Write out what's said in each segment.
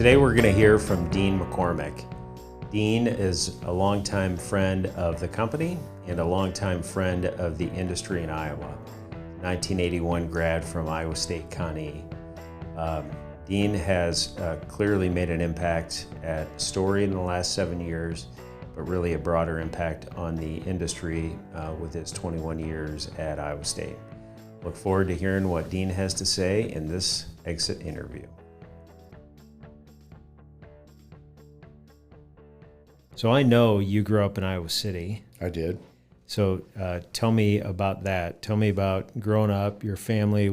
Today we're going to hear from Dean McCormick. Dean is a longtime friend of the company and a longtime friend of the industry in Iowa. 1981 grad from Iowa State Con-E. Dean has clearly made an impact at Story in the last 7 years, but really a broader impact on the industry with his 21 years at Iowa State. Look forward to hearing what Dean has to say in this exit interview. So I know you grew up in Iowa City. I did. So tell me about that. Tell me about growing up, your family.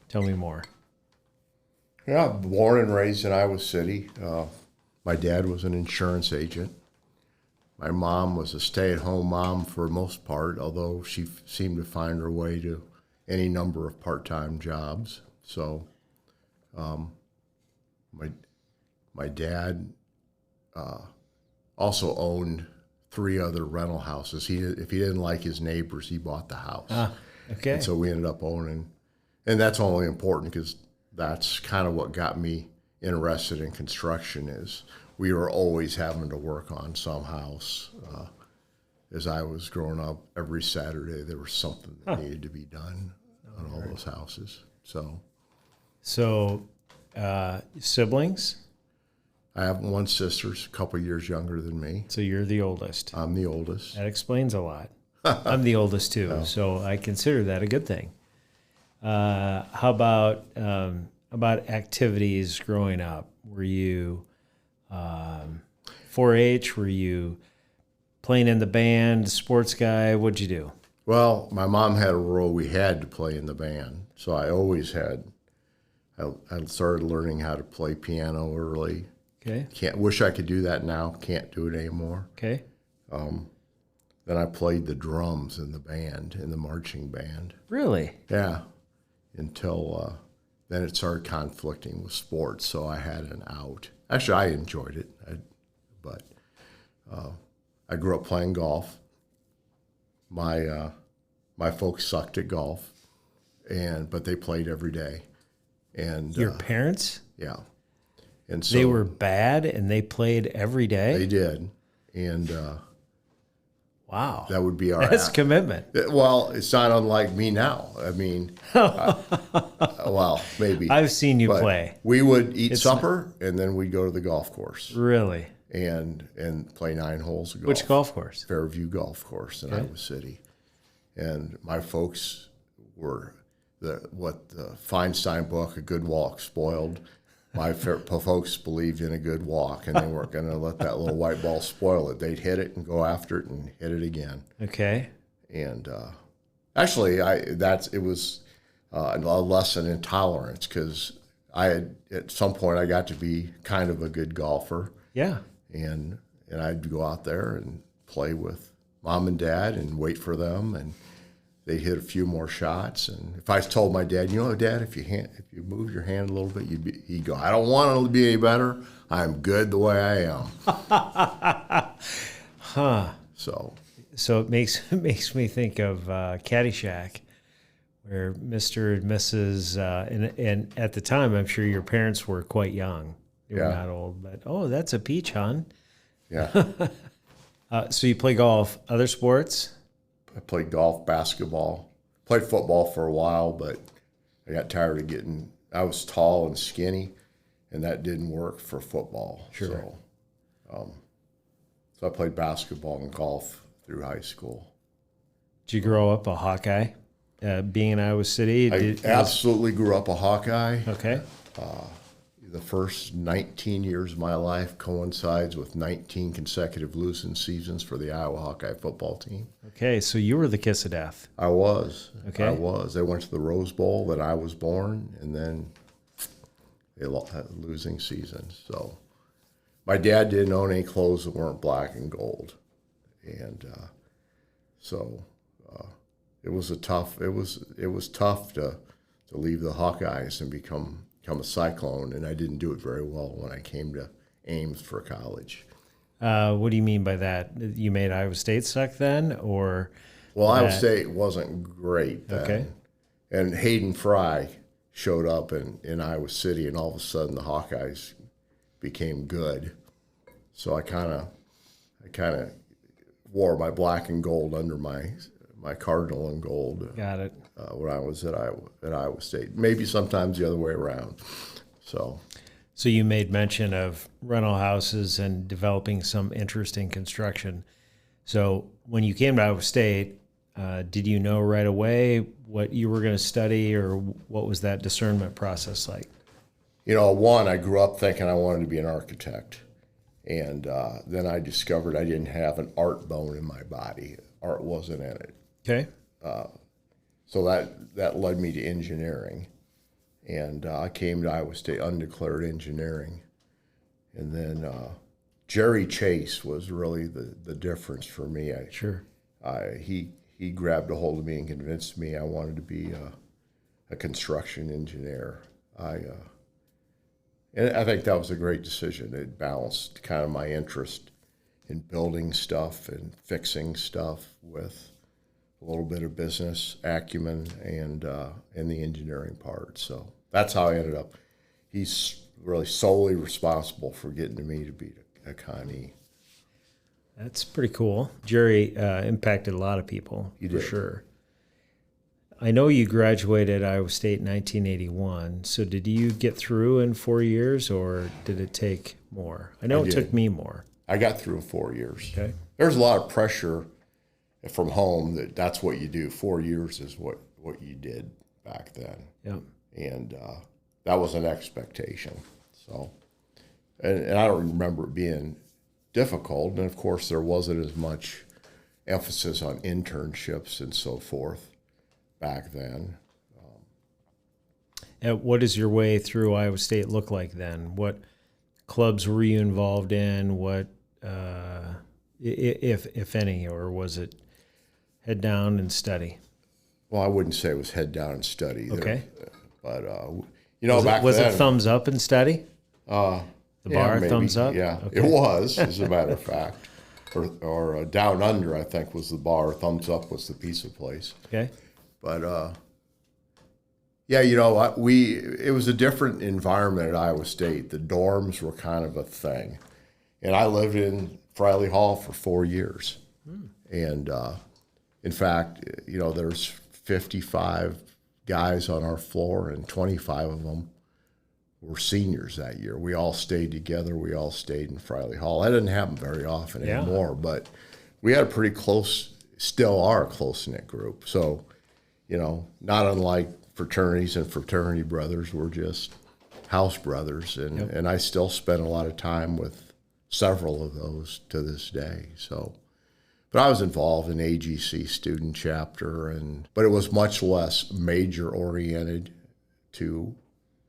Tell me more. Yeah, born and raised in Iowa City. My dad was an insurance agent. My mom was a stay-at-home mom for the most part, although she seemed to find her way to any number of part-time jobs. So my dad also owned 3 other rental houses. If he didn't like his neighbors, he bought the house. Okay. And so we ended up owning, and that's only important because that's kind of what got me interested in construction. Is we were always having to work on some house. As I was growing up, every Saturday there was something that needed to be done on all those houses. So siblings? I have one sister, a couple years younger than me. So you're the oldest. I'm the oldest. That explains a lot. I'm the oldest too, so I consider that a good thing. How about activities growing up? Were you 4-H? Were you playing in the band, sports guy? What'd you do? Well, my mom had a rule we had to play in the band, so I always had. I started learning how to play piano early. Okay. Wish I could do that now. Can't do it anymore. Okay. Then I played the drums in the band, in the marching band. Really? Yeah. Until then it started conflicting with sports, so I had an out. Actually, I enjoyed it, but I grew up playing golf. My folks sucked at golf, but they played every day. And your parents? Yeah. And so they were bad and they played every day? They did. And wow. That would be our That's commitment. Well, it's not unlike me now. I mean, well, maybe. I've seen you play. We would eat supper and then we'd go to the golf course. Really? And play 9 holes of golf. Which golf course? Fairview Golf Course in Iowa City. And my folks were what the Feinstein book, A Good Walk Spoiled. My folks believed in a good walk, and they weren't going to let that little white ball spoil it. They'd hit it and go after it and hit it again. Okay. And actually, it was a lesson in tolerance because at some point I got to be kind of a good golfer. Yeah. And I'd go out there and play with mom and dad and wait for them, and they'd hit a few more shots. And if I told my dad, Dad, if you move your hand a little bit, he'd go, I don't want it to be any better. I'm good the way I am. Huh. So it makes me think of Caddyshack, where Mr. and Mrs. And at the time, I'm sure your parents were quite young. They were not old, but that's a peach, hon. Yeah. So you play golf, other sports? I played golf, basketball, played football for a while, but I got tired of I was tall and skinny, and that didn't work for football. Sure. So I played basketball and golf through high school. Did you grow up a Hawkeye, being in Iowa City? I absolutely grew up a Hawkeye. Okay. The first 19 years of my life coincides with 19 consecutive losing seasons for the Iowa Hawkeye football team. Okay, so you were the kiss of death. I was. Okay. I was. They went to the Rose Bowl that I was born, and then they had losing seasons. So my dad didn't own any clothes that weren't black and gold, and so it was tough to leave the Hawkeyes and become a Cyclone, and I didn't do it very well when I came to Ames for college. What do you mean by that? You made Iowa State suck then, or? Well, Iowa State wasn't great then. Okay. And Hayden Fry showed up in Iowa City, and all of a sudden the Hawkeyes became good. So I kind of wore my black and gold under my cardinal and gold. Got it. When I was at Iowa State. Maybe sometimes the other way around. So you made mention of rental houses and developing some interest in construction. So when you came to Iowa State, did you know right away what you were going to study, or what was that discernment process like? One, I grew up thinking I wanted to be an architect. And then I discovered I didn't have an art bone in my body. Art wasn't in it. Okay. So that led me to engineering. And I came to Iowa State undeclared engineering. And then Jerry Chase was really the difference for me. Sure. He grabbed a hold of me and convinced me I wanted to be a construction engineer. And I think that was a great decision. It balanced kind of my interest in building stuff and fixing stuff with a little bit of business acumen and the engineering part. So that's how I ended up. He's really solely responsible for getting me to be a Connie. That's pretty cool. Jerry impacted a lot of people, for sure. I know you graduated Iowa State in 1981. So did you get through in 4 years, or did it take more? I know it took me more. I got through in 4 years. Okay. There's a lot of pressure from home that's what you do. 4 years is what you did back then. Yeah. And that was an expectation. So, and I don't remember it being difficult. And of course, there wasn't as much emphasis on internships and so forth back then. What does your way through Iowa State look like then? What clubs were you involved in? What, if any, or was it head down and study? Well, I wouldn't say it was head down and study. Okay. But, was it thumbs up and study? The bar, maybe. Thumbs up? Yeah, okay. It was, as a matter of fact. Or down under, I think, was the bar. Thumbs up was the pizza place. Okay. But, it was a different environment at Iowa State. The dorms were kind of a thing. And I lived in Friley Hall for 4 years. And, in fact, there's 55 guys on our floor, and 25 of them were seniors that year. We all stayed together. We all stayed in Friley Hall. That doesn't happen very often anymore, but we had a pretty close, still are a close-knit group. So, not unlike fraternities and fraternity brothers, we're just house brothers. And I still spend a lot of time with several of those to this day. So, but I was involved in AGC student chapter, but it was much less major oriented to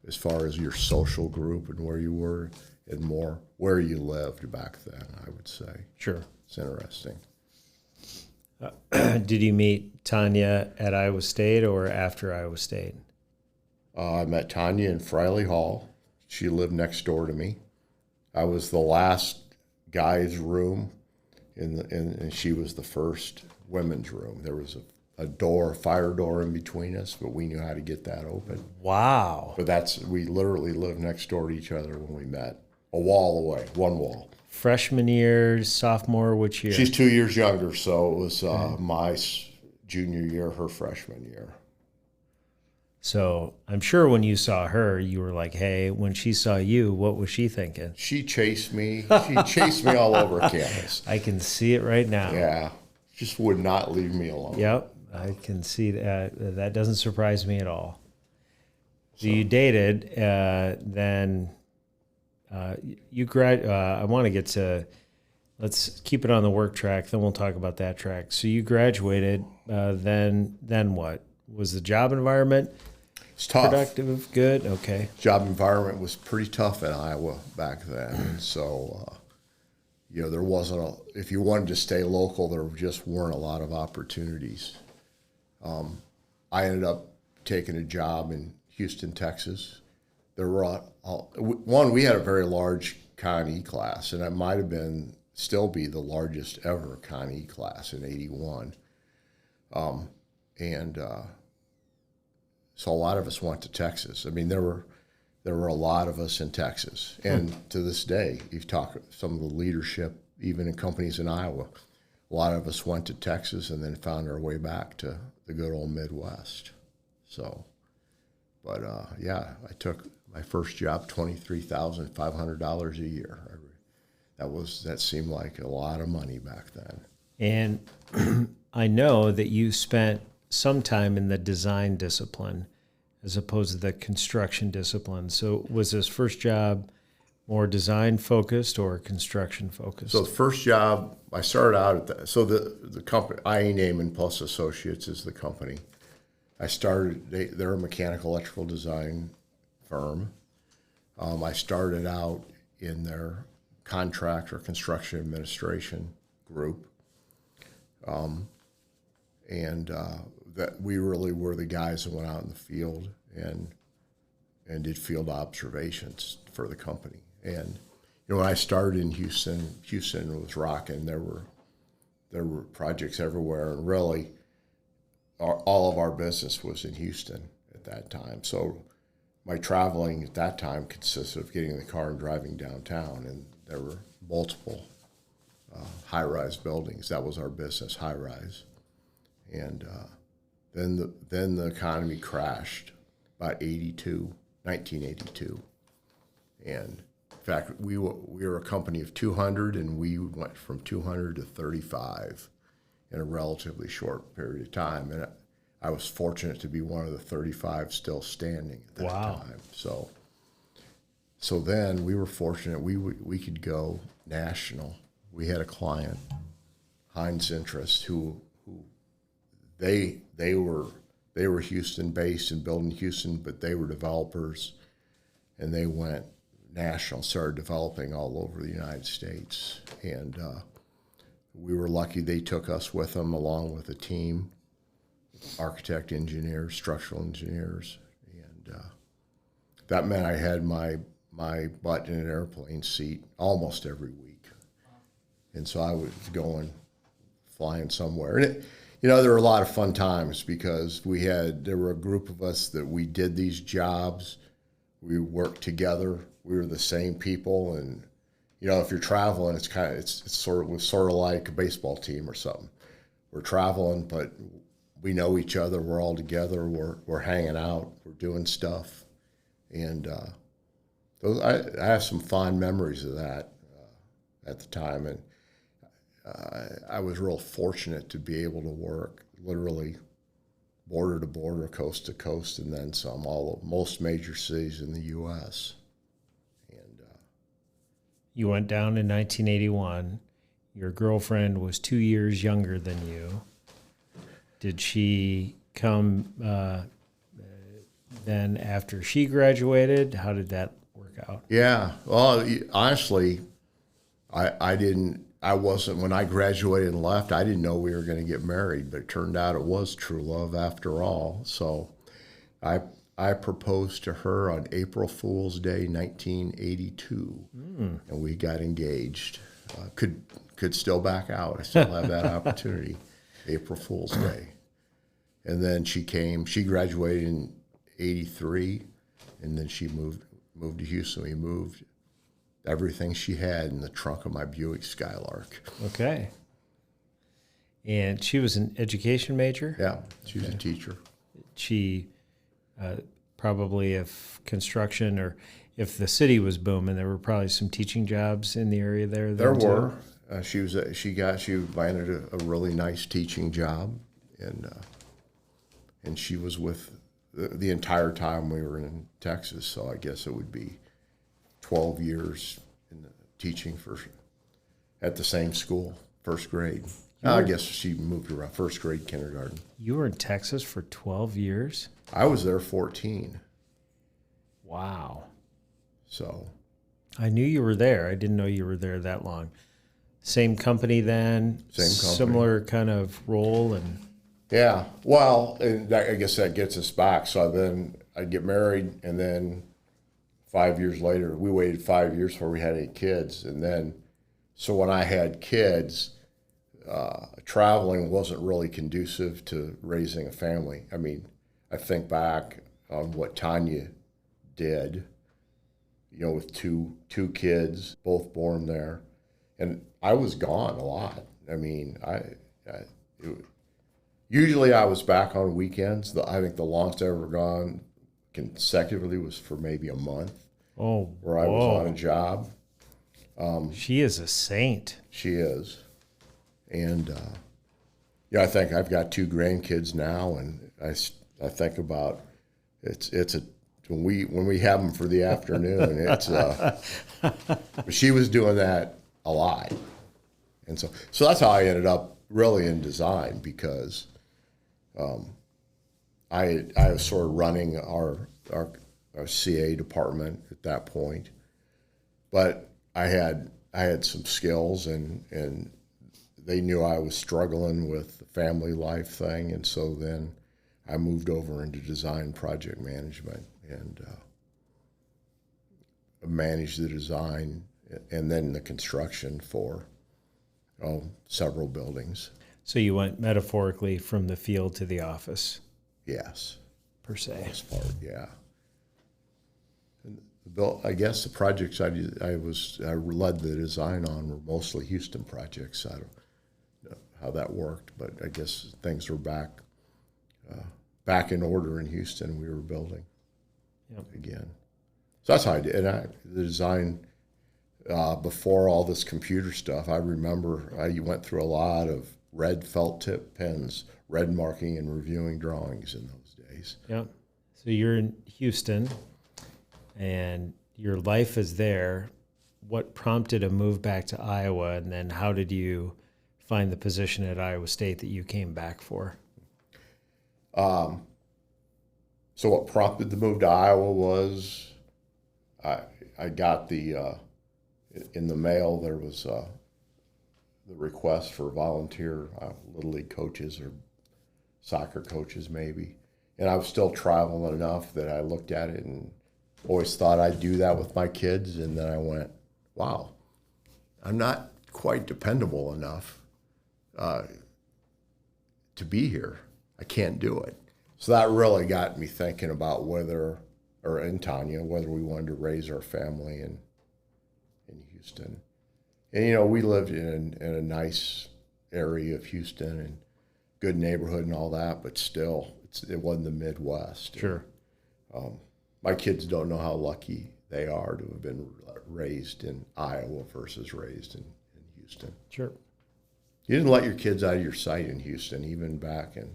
as far as your social group and where you were, and more where you lived back then, I would say. Sure. It's interesting. Did you meet Tanya at Iowa State or after Iowa State? I met Tanya in Friley Hall. She lived next door to me. I was the last guy's room, and she was the first women's room. There was a door, a fire door in between us, but we knew how to get that open. Wow. But we literally lived next door to each other when we met. A wall away, one wall. Freshman year, sophomore, which year? She's 2 years younger, so it was my junior year, her freshman year. So I'm sure when you saw her, you were like, hey, when she saw you, what was she thinking? She chased me. She chased me all over campus. I can see it right now. Yeah. Just would not leave me alone. Yep. I can see that. That doesn't surprise me at all. So you dated, then you I want to get to, let's keep it on the work track, then we'll talk about that track. So you graduated, then what? Was the job environment tough? Productive, good, okay. Job environment was pretty tough in Iowa back then. So, there wasn't if you wanted to stay local, there just weren't a lot of opportunities. I ended up taking a job in Houston, Texas. There were we had a very large Con E class, and it might have still be the largest ever Con E class in '81. So a lot of us went to Texas. I mean, there were a lot of us in Texas. And to this day, you talk some of the leadership, even in companies in Iowa, a lot of us went to Texas and then found our way back to the good old Midwest. So, but yeah, I took my first job, $23,500 a year. That seemed like a lot of money back then. And I know that you spent some time in the design discipline as opposed to the construction discipline. So was this first job more design focused or construction focused? So the first job, I started out at the company, IA Naaman Plus Associates is the company. They're a mechanical electrical design firm. I started out in their contractor construction administration group. That we really were the guys that went out in the field and did field observations for the company. And when I started in Houston was rocking. There were projects everywhere, and really, all of our business was in Houston at that time. So my traveling at that time consisted of getting in the car and driving downtown, and there were multiple high-rise buildings. That was our business, high-rise. And then the economy crashed about 1982. And in fact, we were a company of 200, and we went from 200 to 35 in a relatively short period of time. And I was fortunate to be one of the 35 still standing at that time. So then we were fortunate. We could go national. We had a client, Heinz Interest, who they were Houston based and built in Houston, but they were developers, and they went national, started developing all over the United States. And we were lucky they took us with them, along with a team, architect, engineers, structural engineers. And that meant I had my butt in an airplane seat almost every week. And so I was flying somewhere. And there were a lot of fun times because there were a group of us that we did these jobs. We worked together. We were the same people. And, if you're traveling, it's sort of like a baseball team or something. We're traveling, but we know each other. We're all together. We're hanging out. We're doing stuff. And I have some fond memories of that at the time. And I was real fortunate to be able to work literally border to border, coast to coast, and then some, most major cities in the U.S. And you went down in 1981. Your girlfriend was 2 years younger than you. Did she come then after she graduated? How did that work out? Yeah. Well, honestly, I wasn't, when I graduated and left, I didn't know we were going to get married, but it turned out it was true love after all. So I proposed to her on April Fool's Day, 1982, and we got engaged. Could still back out. I still have that opportunity, April Fool's Day. And then she graduated in 83, and then she moved to Houston. We moved everything she had in the trunk of my Buick Skylark. Okay. And she was an education major? Yeah, she was a teacher. She probably, if construction or if the city was booming, there were probably some teaching jobs in the area there. There were. She landed a really nice teaching job, and she was with the entire time we were in Texas. So I guess it would be 12 years in teaching at the same school, first grade. I guess she moved around, first grade, kindergarten. You were in Texas for 12 years? I was there 14. Wow. So. I knew you were there. I didn't know you were there that long. Same company then? Same company. Similar kind of role? And yeah. Well, and I guess that gets us back. So then I'd get married, and then 5 years later, we waited 5 years before we had any kids. And then, so when I had kids, traveling wasn't really conducive to raising a family. I mean, I think back, on what Tanya did, with two kids, both born there. And I was gone a lot. I mean, usually I was back on weekends. I think the longest I ever gone consecutively was for maybe a month. Oh, where I was on a job. She is a saint. She is. And, I think I've got 2 grandkids now, and I think about when we have them for the afternoon, but she was doing that a lot. And so that's how I ended up really in design, because I was sort of running our CA department at that point, but I had some skills, and they knew I was struggling with the family life thing, and so then I moved over into design project management and managed the design and then the construction for several buildings. So you went metaphorically from the field to the office. Yes. Per se. Most part, yeah. I guess the projects I led the design on were mostly Houston projects. I don't know how that worked, but I guess things were back in order in Houston. We were building again. So that's how I did. And the design, before all this computer stuff, I remember I went through a lot of red felt tip pens, red marking and reviewing drawings in those days. Yeah. So you're in Houston, and your life is there. What prompted a move back to Iowa, and then how did you find the position at Iowa State that you came back for? So what prompted the move to Iowa was I got in the mail, there was the request for volunteer Little League coaches or soccer coaches maybe. And I was still traveling enough that I looked at it and always thought I'd do that with my kids. And then I went, wow, I'm not quite dependable enough to be here. I can't do it. So that really got me thinking about Tanya, whether we wanted to raise our family in Houston. And, we lived in a nice area of Houston and good neighborhood and all that, but still, it wasn't the Midwest. Sure. My kids don't know how lucky they are to have been raised in Iowa versus raised in Houston. Sure. You didn't let your kids out of your sight in Houston, even back in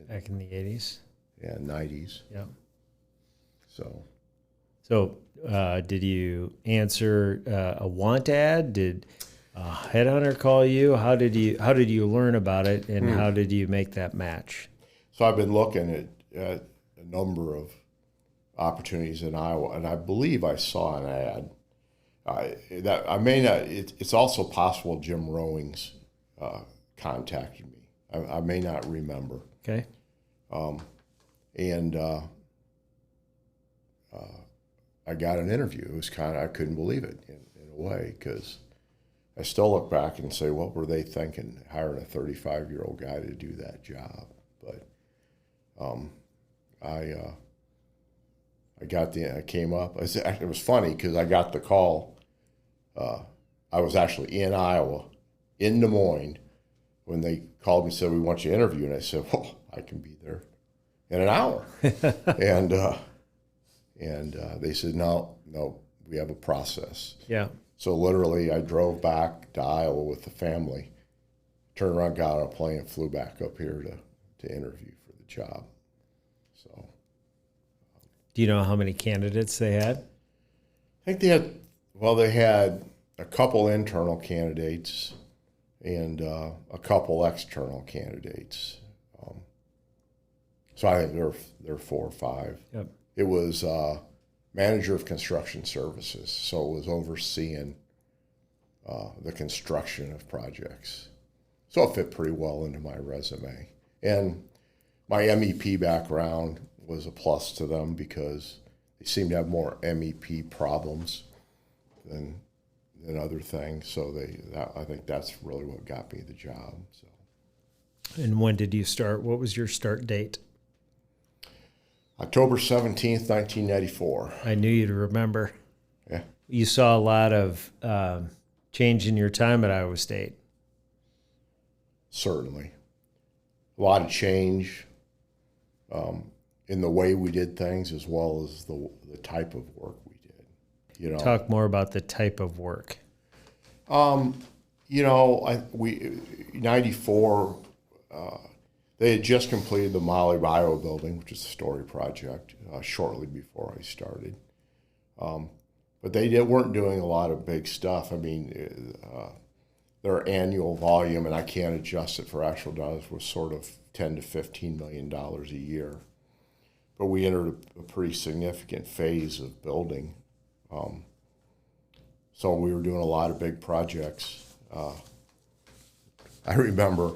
the 80s. Yeah, 90s. Yeah. So, did you answer a want ad? Did a headhunter call you? How did you learn about it, and how did you make that match? So I've been looking at a number of opportunities in Iowa, and I believe I saw an ad. That I may not. It's also possible Jim Rowings contacted me. I may not remember. Okay. And I got an interview. It was I couldn't believe it in a way, because I still look back and say, what were they thinking, hiring a 35-year-old guy to do that job? But I came up. It was funny because I got the call. I was actually in Iowa, in Des Moines, when they called me and said, we want you to interview. And I said, well, I can be there in an hour. and they said, no, we have a process. Yeah. So literally I drove back to Iowa with the family, turned around, got on a plane, and flew back up here to interview for the job. So. Do you know how many candidates they had? I think they had a couple internal candidates and a couple external candidates. So I think there were 4 or 5. Yep. It was manager of construction services, so it was overseeing the construction of projects. So it fit pretty well into my resume. And my MEP background was a plus to them because they seem to have more MEP problems than other things. So I think that's really what got me the job. So. And when did you start? What was your start date? October 17th, 1994. I knew you'd remember. Yeah. You saw a lot of change in your time at Iowa State. Certainly. A lot of change in the way we did things as well as the type of work we did. You know, Talk more about the type of work. You know, 94, they had just completed the Molly Bio building, which is a story project, shortly before I started. But they weren't doing a lot of big stuff. I mean, their annual volume, and I can't adjust it for actual dollars, was sort of $10 to $15 million a year. But we entered a pretty significant phase of building. So we were doing a lot of big projects. I remember,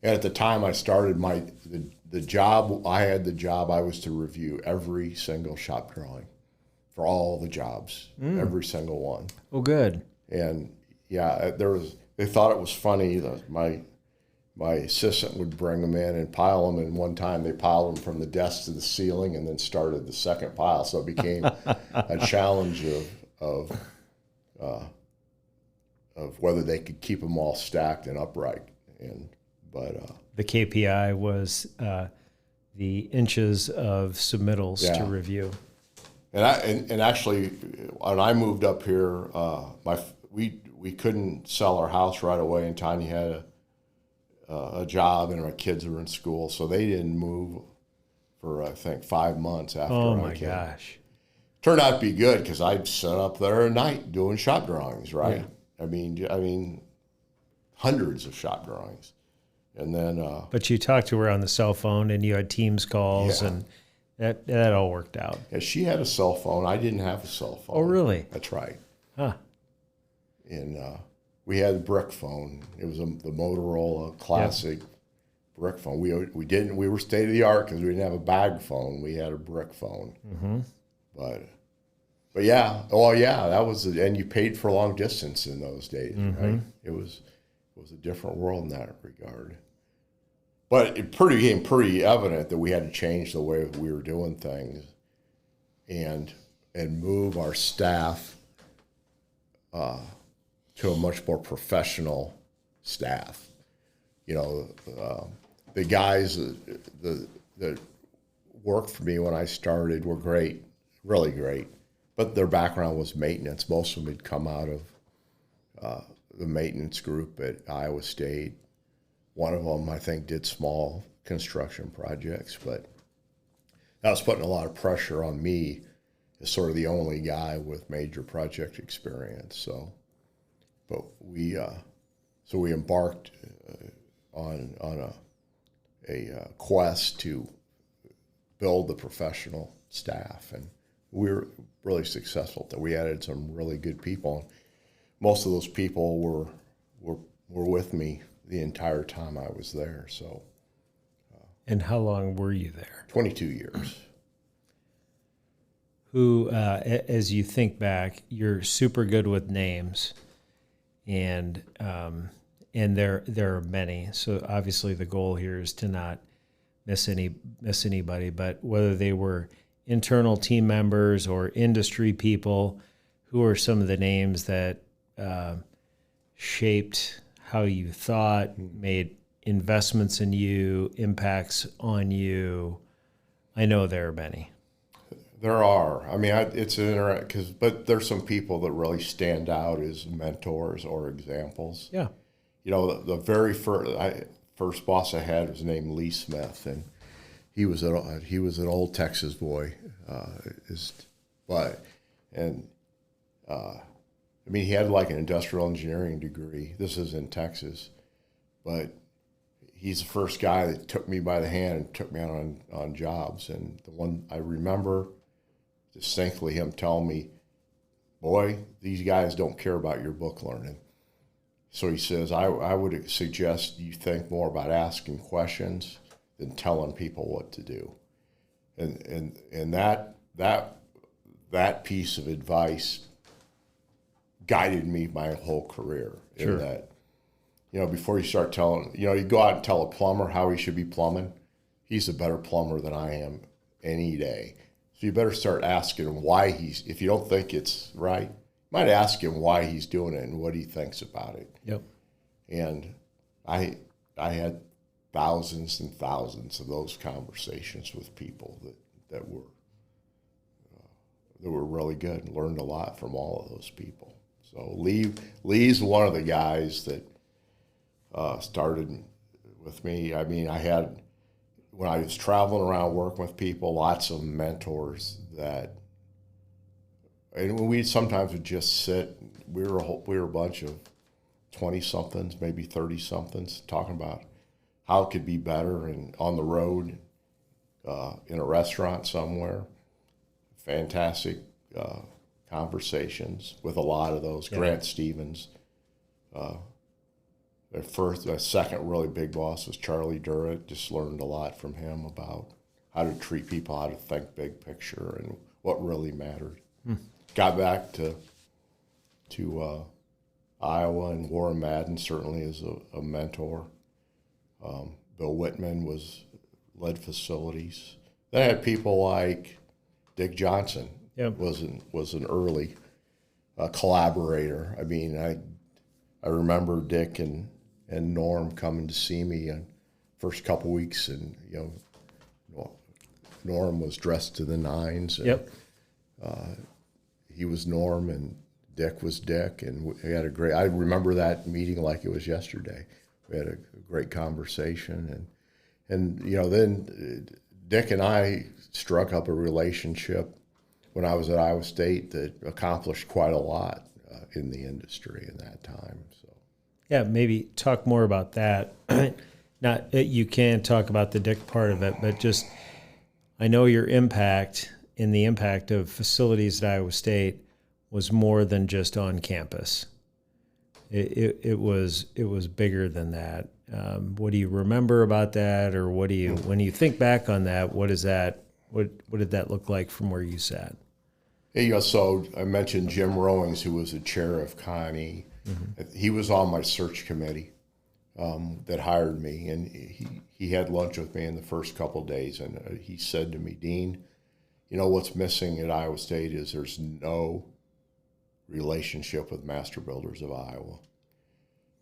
and at the time I started the job I was to review every single shop drawing for all the jobs, every single one. Oh, good. And yeah, they thought it was funny that my assistant would bring them in and pile them, and one time they piled them from the desk to the ceiling and then started the second pile. So it became a challenge of whether they could keep them all stacked and upright. The KPI was the inches of submittals to review. And actually, when I moved up here, we couldn't sell our house right away, and Tanya had a job, and my kids were in school, so they didn't move for I think 5 months after. Oh my gosh! Turned out to be good because I'd sit up there at night doing shop drawings, right? Yeah. I mean, hundreds of shop drawings, and then. But you talked to her on the cell phone, and you had Teams calls, and that all worked out. Yeah, she had a cell phone. I didn't have a cell phone. Oh, really? That's right. Huh. And we had a brick phone. It was the Motorola classic brick phone. We were state of the art because we didn't have a bag phone. We had a brick phone. Mm-hmm. But yeah, that was and you paid for long distance in those days, right? It was a different world in that regard. But it became pretty evident that we had to change the way we were doing things, and move our staff to a much more professional staff. You know, the guys that worked for me when I started were great, really great, but their background was maintenance. Most of them had come out of the maintenance group at Iowa State. One of them, I think, did small construction projects, but that was putting a lot of pressure on me as sort of the only guy with major project experience. So we embarked on a quest to build the professional staff, and we were really successful. That we added some really good people. Most of those people were with me the entire time I was there. So. And how long were you there? 22 years. Who, as you think back, you're super good with names, and there are many. So obviously the goal here is to not miss anybody. But whether they were internal team members or industry people, who are some of the names that shaped how you thought, made investments in you, impacts on you? I know there are many. There are. I mean, it's interesting but there's some people that really stand out as mentors or examples. Yeah. You know, the very first boss I had was named Lee Smith, and he was an old Texas boy, I mean, he had like an industrial engineering degree. This is in Texas, but he's the first guy that took me by the hand and took me out on jobs. And the one I remember distinctly him telling me, "Boy, these guys don't care about your book learning." So he says, I would suggest you think more about asking questions than telling people what to do. And that piece of advice guided me my whole career. Sure. In that, you know, before you start telling, you know, you go out and tell a plumber how he should be plumbing, he's a better plumber than I am. any day. So you better start asking him why if you don't think it's right, you might ask him why he's doing it and what he thinks about it. Yep. And I had thousands and thousands of those conversations with people that were really good, and learned a lot from all of those people. So Lee's one of the guys that started with me. I mean, when I was traveling around working with people, lots of mentors and we sometimes would just sit. We were a bunch of 20-somethings, maybe 30-somethings, talking about how it could be better, and on the road, in a restaurant somewhere. Fantastic conversations with a lot of those. Yeah. Grant Stevens. The second really big boss was Charlie Durrett. Just learned a lot from him about how to treat people, how to think big picture, and what really mattered. Got back to Iowa, and Warren Madden certainly is a mentor. Bill Whitman led facilities. Then I had people like Dick Johnson. Yep. was an early collaborator. I mean, I remember Dick and Norm coming to see me in first couple weeks, and Norm was dressed to the nines. And, yep. He was Norm and Dick was Dick, and we had I remember that meeting like it was yesterday. We had a great conversation, and then Dick and I struck up a relationship when I was at Iowa State that accomplished quite a lot in the industry in that time. So, yeah, maybe talk more about that. Not you can talk about the Dick part of it, but just I know your impact in the impact of facilities at Iowa State was more than just on campus. It was bigger than that. What do you remember about that, or when you think back on that, what did that look like from where you sat? So I mentioned Jim Rowings, who was the chair of Connie. Mm-hmm. He was on my search committee that hired me, and he had lunch with me in the first couple of days, and he said to me, "Dean, what's missing at Iowa State is there's no relationship with Master Builders of Iowa,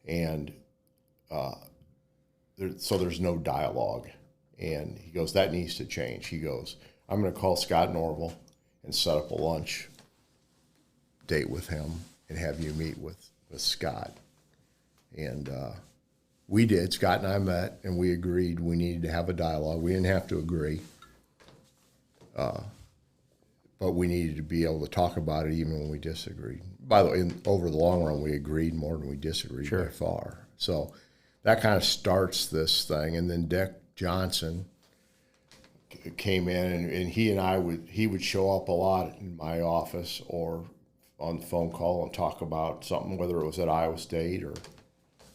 and so there's no dialogue." And he goes, "That needs to change." He goes, "I'm going to call Scott Norval and set up a lunch date with him and have you meet with Scott." And we did. Scott and I met, and we agreed we needed to have a dialogue. We didn't have to agree, but we needed to be able to talk about it even when we disagreed. By the way, over the long run, we agreed more than we disagreed. Sure. By far. So that kind of starts this thing. And then Dick Johnson came in, and he would show up a lot in my office or on the phone call and talk about something, whether it was at Iowa State or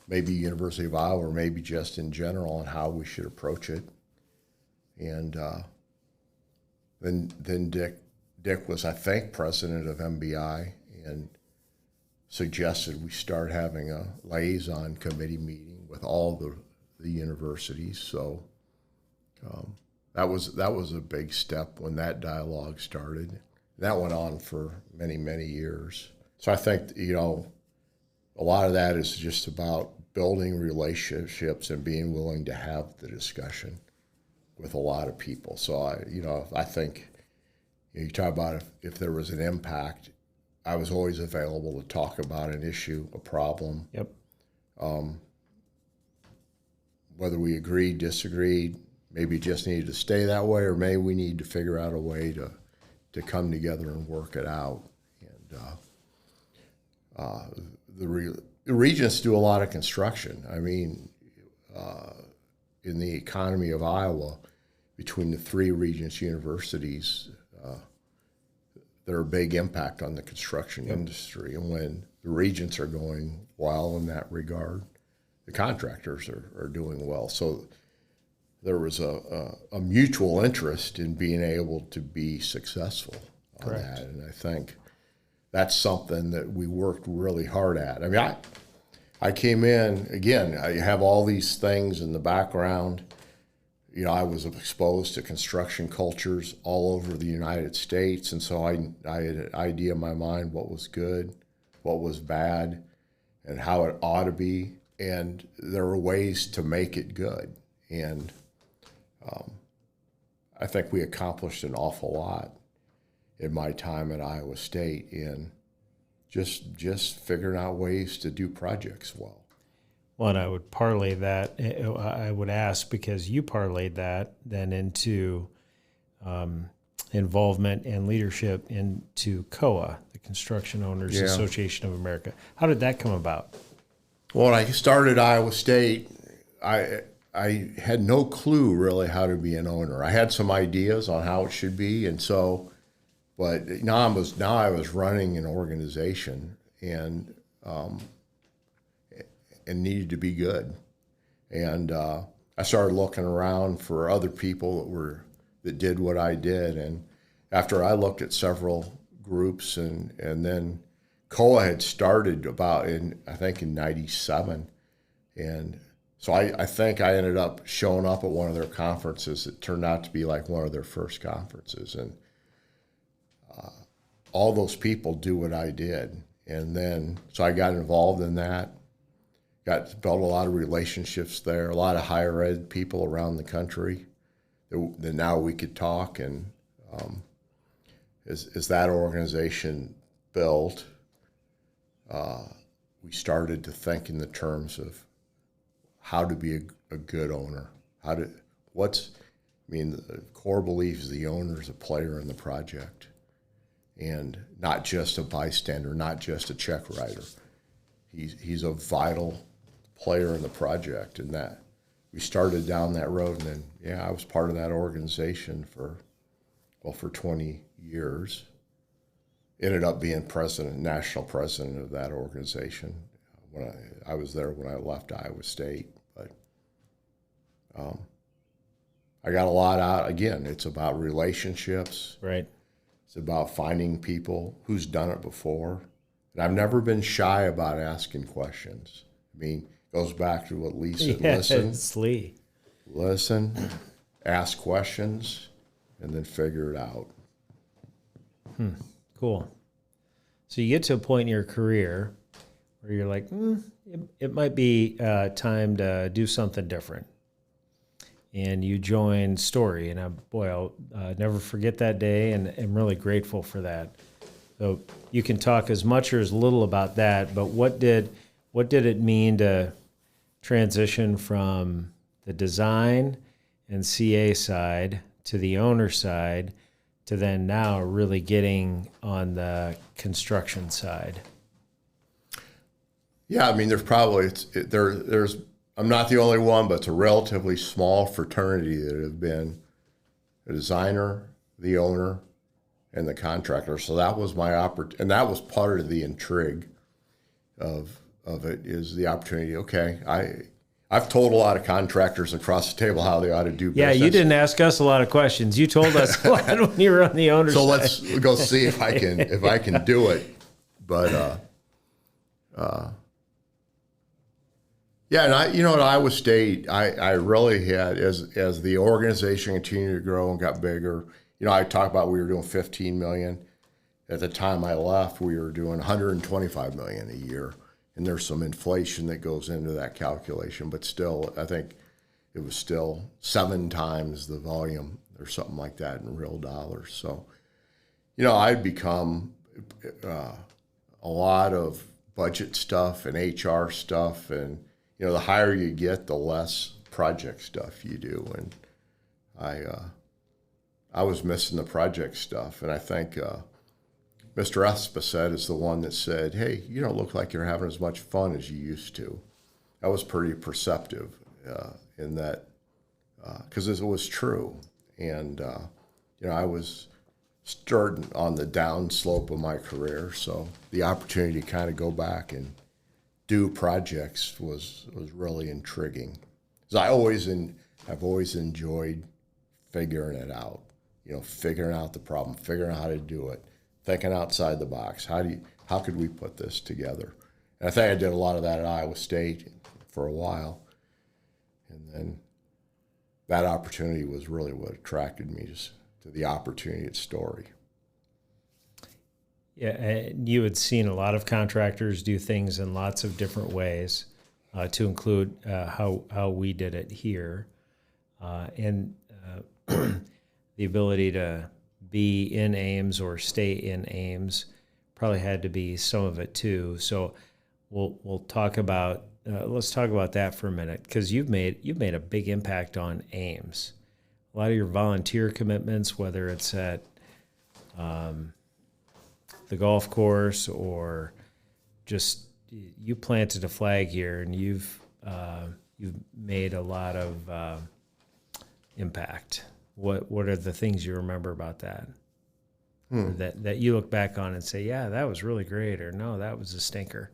maybe University of Iowa, or maybe just in general, and how we should approach it. And then Dick was, I think, president of MBI, and suggested we start having a liaison committee meeting with all the universities. So that was a big step when that dialogue started. That went on for many, many years. So I think, a lot of that is just about building relationships and being willing to have the discussion with a lot of people. So I think you talk about if there was an impact, I was always available to talk about an issue, a problem. Yep. Whether we agreed, disagreed, maybe it just needed to stay that way, or maybe we need to figure out a way to come together and work it out. And the regents do a lot of construction. I mean, in the economy of Iowa, between the three regents universities, there are a big impact on the construction industry. And when the regents are going well in that regard, the contractors are doing well. So there was a mutual interest in being able to be successful on Correct. That. And I think that's something that we worked really hard at. I mean, I came in, again, I have all these things in the background, I was exposed to construction cultures all over the United States, and so I had an idea in my mind what was good, what was bad, and how it ought to be, and there were ways to make it good. And I think we accomplished an awful lot in my time at Iowa State in just figuring out ways to do projects well. Well, and I would parlay that, I would ask, because you parlayed that then into involvement and leadership into COA, the Construction Owners Association of America. How did that come about? Well, when I started Iowa State, I had no clue really how to be an owner. I had some ideas on how it should be, and so, but now I was running an organization and needed to be good. And I started looking around for other people that did what I did. And after I looked at several groups, and then COA had started I think in 97. And so I think I ended up showing up at one of their conferences. It turned out to be like one of their first conferences. And all those people do what I did. And then, so I got involved in that. Built a lot of relationships there, a lot of higher ed people around the country that now we could talk. And as that organization built, we started to think in the terms of how to be a good owner. The core belief is the owner is a player in the project and not just a bystander, not just a check writer. He's a vital player in the project, and that we started down that road. And then, I was part of that organization for 20 years. Ended up being national president of that organization when I was there when I left Iowa State. But I got a lot out. Again, it's about relationships. Right. It's about finding people who's done it before. And I've never been shy about asking questions. It goes back to what Lee said. Listen, ask questions, and then figure it out. Cool. So you get to a point in your career where you're like, it might be time to do something different. And you join Story, and I'll never forget that day, and I'm really grateful for that. So you can talk as much or as little about that, but what did it mean to transition from the design and CA side to the owner side to then now really getting on the construction side? Yeah, there's probably there's I'm not the only one, but it's a relatively small fraternity that have been a designer, the owner, and the contractor. So that was my opportunity, and that was part of the intrigue of it, is the opportunity. Okay, I've told a lot of contractors across the table how they ought to do business. Yeah, you didn't ask us a lot of questions. You told us a lot when you were on the owner's side. So let's go see if I can do it. But and at Iowa State, I really had, as the organization continued to grow and got bigger. I talked about we were doing $15 million. At the time I left, we were doing $125 million a year. And there's some inflation that goes into that calculation, but still, I think it was still 7 times the volume or something like that in real dollars. So, I'd become a lot of budget stuff and HR stuff, and the higher you get, the less project stuff you do. And I was missing the project stuff, and I think Mr. Esposette is the one that said, hey, you don't look like you're having as much fun as you used to. That was pretty perceptive in that, because it was true. And, I was starting on the down slope of my career, so the opportunity to kind of go back and do projects was really intriguing. Because I've always enjoyed figuring it out, figuring out the problem, figuring out how to do it. Thinking outside the box. How could we put this together? And I think I did a lot of that at Iowa State for a while. And then that opportunity was really what attracted me to the opportunity at Story. Yeah, and you had seen a lot of contractors do things in lots of different ways, to include how we did it here, and the ability to be in Ames or stay in Ames probably had to be some of it too. So we'll talk about let's talk about that for a minute, because you've made a big impact on Ames. A lot of your volunteer commitments, whether it's at the golf course or just you planted a flag here, and you've made a lot of impact. What are the things you remember about that? Or that you look back on and say, yeah, that was really great, or no, that was a stinker?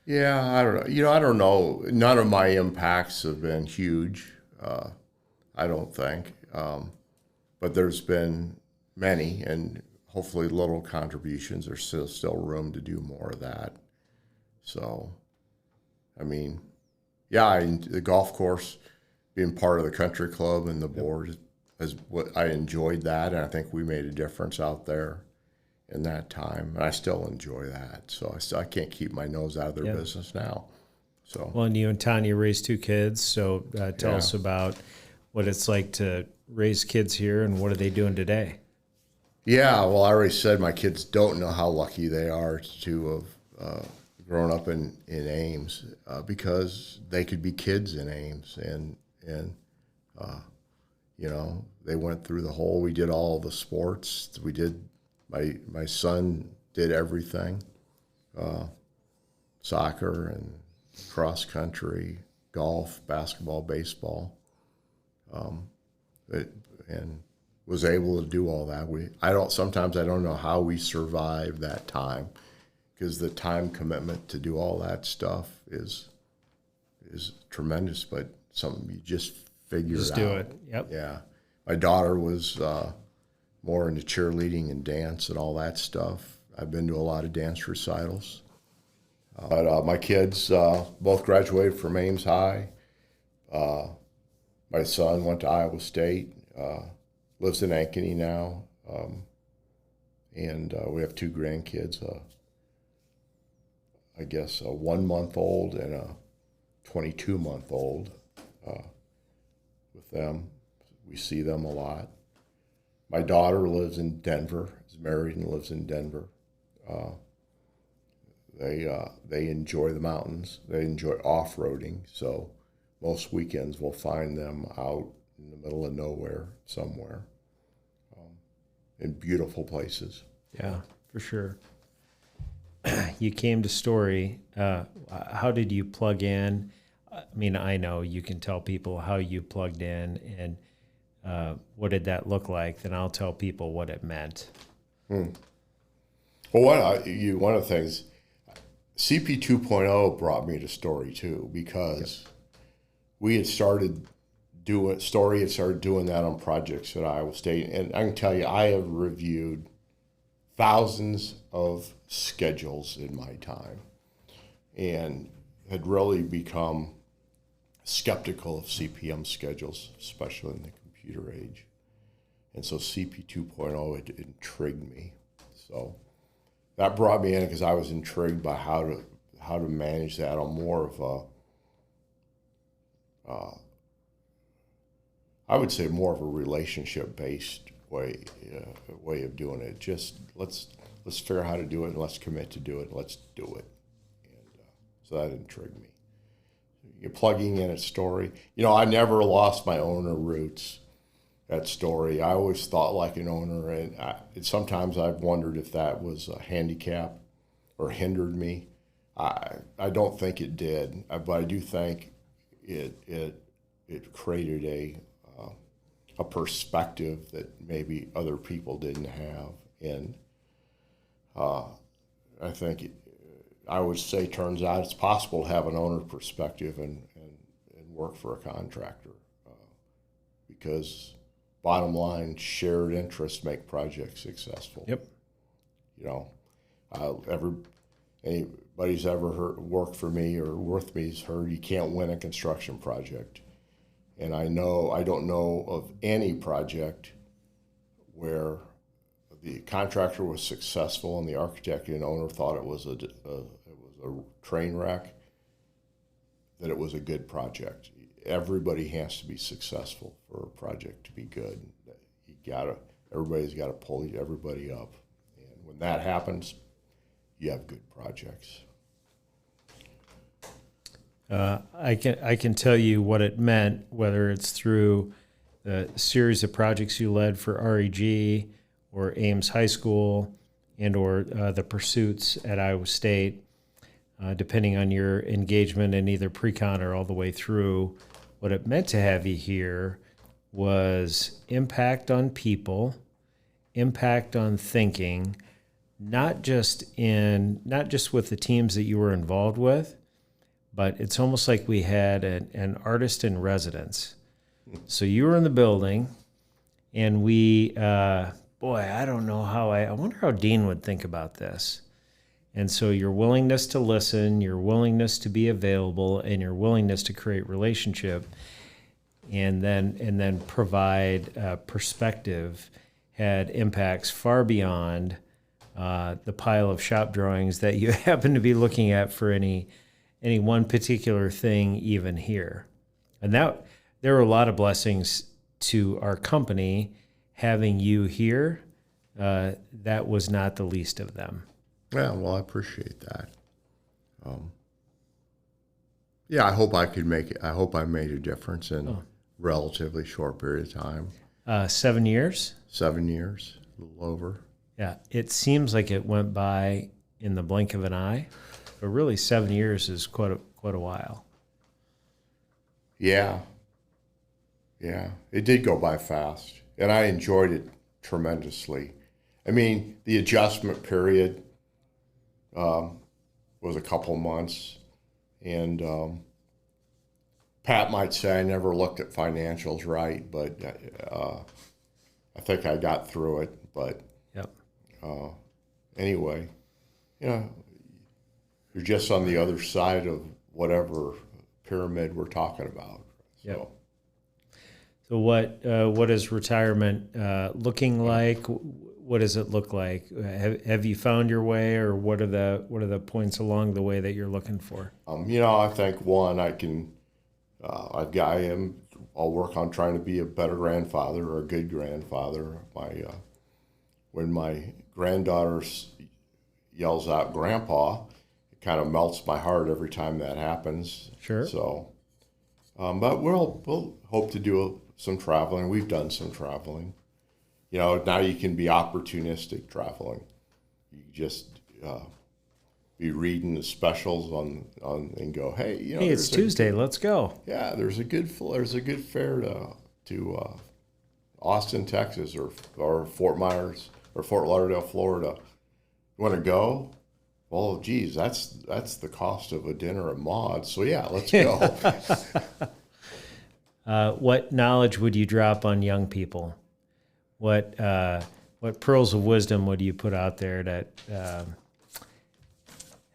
Yeah, I don't know. You know, I don't know. None of my impacts have been huge, I don't think. But there's been many, and hopefully little contributions. There's still room to do more of that. So, I mean, yeah, the golf course, being part of the country club and the board, is what I enjoyed that, and I think we made a difference out there in that time, and I still enjoy that. So I can't keep my nose out of their business now. So, well, and you and Tanya raised 2 kids, so tell us about what it's like to raise kids here, and what are they doing today? Yeah, well, I already said my kids don't know how lucky they are to have grown up in Ames, because they could be kids in Ames, and you know, they went through we did all the sports. We did, my son did everything, soccer and cross country, golf, basketball, baseball, and was able to do all that. Sometimes I don't know how we survived that time, because the time commitment to do all that stuff is tremendous, but something you just figure Just it do out. it. Yep. Yeah. My daughter was more into cheerleading and dance and all that stuff. I've been to a lot of dance recitals. But my kids both graduated from Ames High. My son went to Iowa State, lives in Ankeny now, and we have 2 grandkids, I guess a 1-month-old and a 22-month-old. With them, we see them a lot. My daughter lives in Denver, is married and lives in Denver. They enjoy the mountains. They enjoy off-roading, so most weekends we'll find them out in the middle of nowhere somewhere, in beautiful places. Yeah, for sure. You came to Story. How did you plug in? I mean, I know you can tell people how you plugged in, and what did that look like? Then I'll tell people what it meant. Well, one of the things, CP 2.0 brought me to Story too, because we had started doing that on projects at Iowa State, and I can tell you, I have reviewed thousands of schedules in my time, and had really become skeptical of CPM schedules, especially in the computer age. And so CP 2.0, it intrigued me. So that brought me in because I was intrigued by how to manage that on more of I would say more of a relationship-based way of doing it. Just let's figure out how to do it, and let's commit to do it, and let's do it. And so that intrigued me. You're plugging in at Story. You know, I never lost my owner roots at Story. I always thought like an owner, and sometimes I've wondered if that was a handicap or hindered me. I don't think it did, but I do think it created a perspective that maybe other people didn't have, and I think I would say turns out it's possible to have an owner perspective and work for a contractor, because bottom line, shared interests make projects successful. Yep. You know, anybody's ever worked for me or with me has heard you can't win a construction project. And I don't know of any project where the contractor was successful and the architect and owner thought it was a train wreck, that it was a good project. Everybody has to be successful for a project to be good. Everybody's got to pull everybody up. And when that happens, you have good projects. I can tell you what it meant, whether it's through the series of projects you led for REG or Ames High School and or the pursuits at Iowa State, depending on your engagement in either pre-con or all the way through. What it meant to have you here was impact on people, impact on thinking, not just with the teams that you were involved with, but it's almost like we had an artist in residence. So you were in the building, and we, I don't know I wonder how Dean would think about this. And so your willingness to listen, your willingness to be available, and your willingness to create relationship, and then provide perspective had impacts far beyond the pile of shop drawings that you happen to be looking at for any one particular thing even here. And that there are a lot of blessings to our company having you here. That was not the least of them. Yeah, well, I appreciate that. Yeah, I hope I could make it. I hope I made a difference in a relatively short period of time. 7 years? 7 years, a little over. Yeah, it seems like it went by in the blink of an eye, but really 7 years is quite a while. Yeah, it did go by fast, and I enjoyed it tremendously. I mean, the adjustment period was a couple months, and Pat might say I never looked at financials right, but I think I got through it. But yep. Anyway, you're just on the other side of whatever pyramid we're talking about. So. Yep. So what is retirement looking like? What does it look like? Have you found your way, or what are the points along the way that you're looking for? I think one, I'll work on trying to be a better grandfather or a good grandfather. When my granddaughter yells out "Grandpa," it kind of melts my heart every time that happens. Sure. So, but we'll hope to do some traveling. We've done some traveling. Now you can be opportunistic traveling. You just be reading the specials on and go, hey, hey, it's Tuesday, let's go. Yeah, there's a good fare to Austin, Texas, or Fort Myers or Fort Lauderdale, Florida. You want to go? Well, geez, that's the cost of a dinner at Maud's. So yeah, let's go. What knowledge would you drop on young people? What pearls of wisdom would you put out there that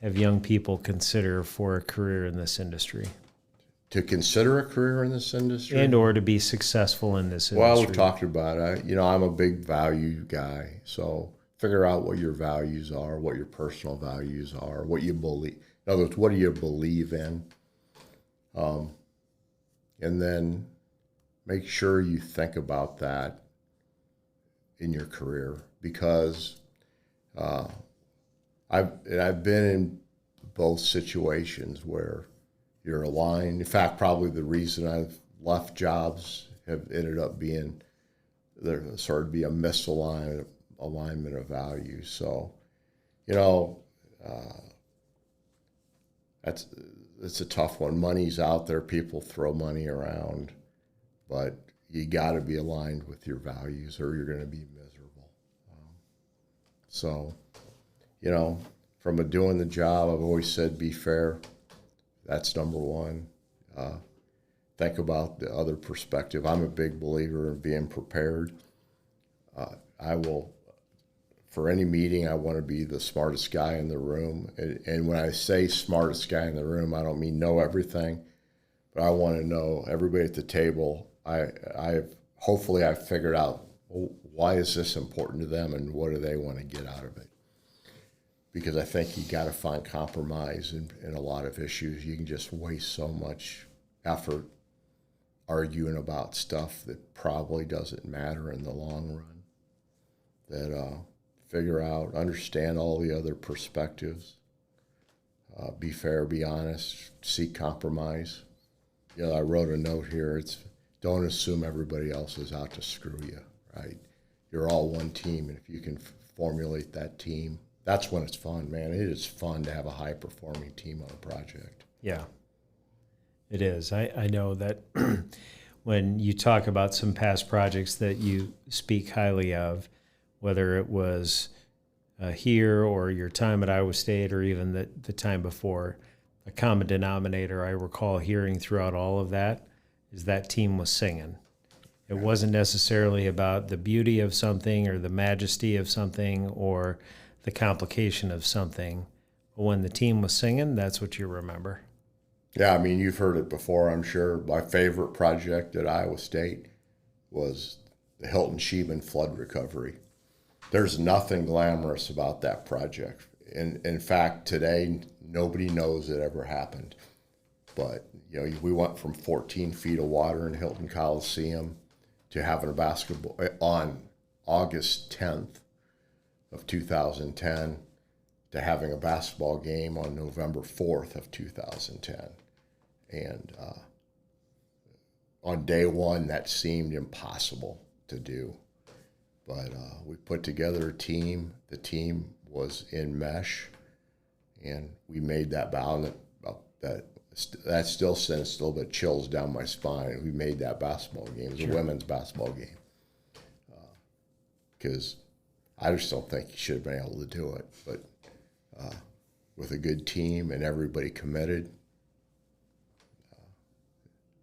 have young people consider for a career in this industry? To consider a career in this industry? And or to be successful in this industry? Well, we've talked about it. I'm a big value guy. So figure out what your values are, what your personal values are, what you believe. In other words, what do you believe in? And then make sure you think about that in your career, because I've been in both situations where you're aligned. In fact, probably the reason I've left jobs have ended up being there started to be a misalignment of values. So, it's a tough one. Money's out there. People throw money around, but you got to be aligned with your values or you're going to be miserable. So, from doing the job, I've always said be fair. That's number one. Think about the other perspective. I'm a big believer in being prepared. For any meeting, I want to be the smartest guy in the room. And when I say smartest guy in the room, I don't mean know everything, but I want to know everybody at the table. Hopefully I've figured out, well, why is this important to them and what do they want to get out of it? Because I think you got to find compromise in a lot of issues. You can just waste so much effort arguing about stuff that probably doesn't matter in the long run. That figure out, understand all the other perspectives, be fair, be honest, seek compromise. You know, I wrote a note here. It's don't assume everybody else is out to screw you, right? You're all one team, and if you can formulate that team, that's when it's fun, man. It is fun to have a high-performing team on a project. Yeah, it is. I know that when you talk about some past projects that you speak highly of, whether it was here or your time at Iowa State or even the time before, a common denominator I recall hearing throughout all of that is that team was singing. It wasn't necessarily about the beauty of something or the majesty of something or the complication of something. But when the team was singing, that's what you remember. Yeah, I mean, you've heard it before, I'm sure. My favorite project at Iowa State was the Hilton Sheeman flood recovery. There's nothing glamorous about that project. In fact, today, nobody knows it ever happened. But, you know, we went from 14 feet of water in Hilton Coliseum to having a basketball on August 10th of 2010 to having a basketball game on November 4th of 2010. And on day one, that seemed impossible to do. But we put together a team. The team was in mesh, and we made that vow. That still sends a little bit chills down my spine. We made that basketball game. It was a women's basketball game. Because I just don't think you should have been able to do it. But with a good team and everybody committed,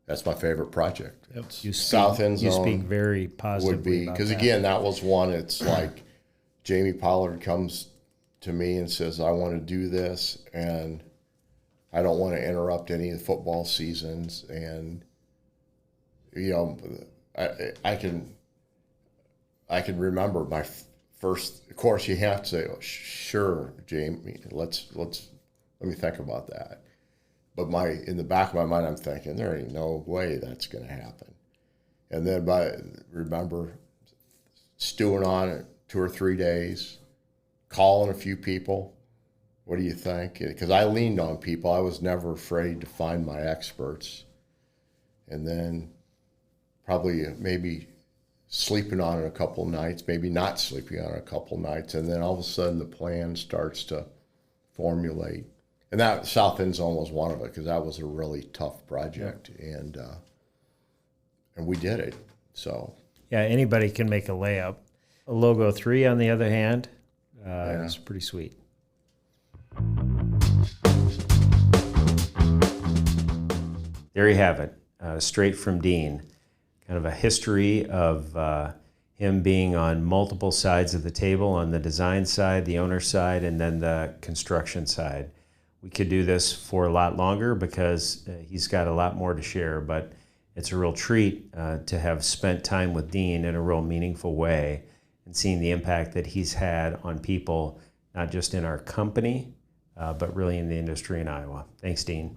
that's my favorite project. Yep. South End Zone. You speak very positively would be, about because that. again, that was one. It's like Jamie Pollard comes to me and says, "I want to do this, and I don't want to interrupt any of the football seasons." And you know, I can remember my first. Of course, you have to say, "Oh, sure, Jamie, let me think about that." But in the back of my mind, I'm thinking, there ain't no way that's going to happen. And then remember stewing on it 2 or 3 days, calling a few people. What do you think? Because I leaned on people. I was never afraid to find my experts. And then probably maybe sleeping on it a couple nights, maybe not sleeping on it a couple nights. And then all of a sudden the plan starts to formulate. And that South End Zone was one of it, because that was a really tough project, and we did it. So yeah, anybody can make a layup. A Logo 3, on the other hand, is pretty sweet. There you have it, straight from Dean. Kind of a history of him being on multiple sides of the table, on the design side, the owner side, and then the construction side. We could do this for a lot longer because he's got a lot more to share, but it's a real treat to have spent time with Dean in a real meaningful way and seeing the impact that he's had on people, not just in our company, but really in the industry in Iowa. Thanks, Dean.